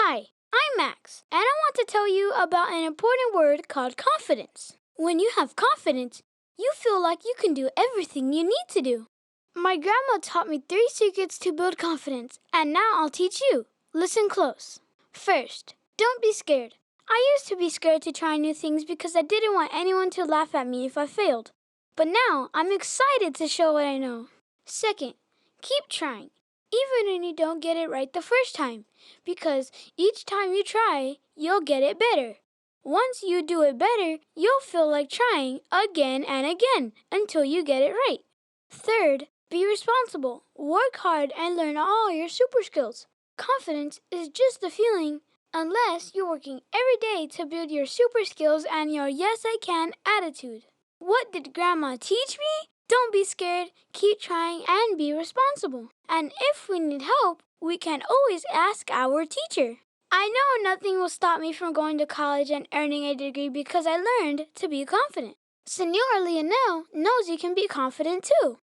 Hi, I'm Max, and I want to tell you about an important word called confidence. When you have confidence, you feel like you can do everything you need to do. My grandma taught me 3 secrets to build confidence, and now I'll teach you. Listen close. First, don't be scared. I used to be scared to try new things because I didn't want anyone to laugh at me if I failed. But now I'm excited to show what I know. Second, keep trying, even when you don't get it right the first time, because each time you try, you'll get it better. Once you do it better, you'll feel like trying again and again until you get it right. Third, be responsible. Work hard and learn all your super skills. Confidence is just a feeling unless you're working every day to build your super skills and your yes I can attitude. What did Grandma teach me? Don't be scared, keep trying, and be responsible. And if we need help, we can always ask our teacher. I know nothing will stop me from going to college and earning a degree because I learned to be confident. Senora Leonel knows you can be confident too.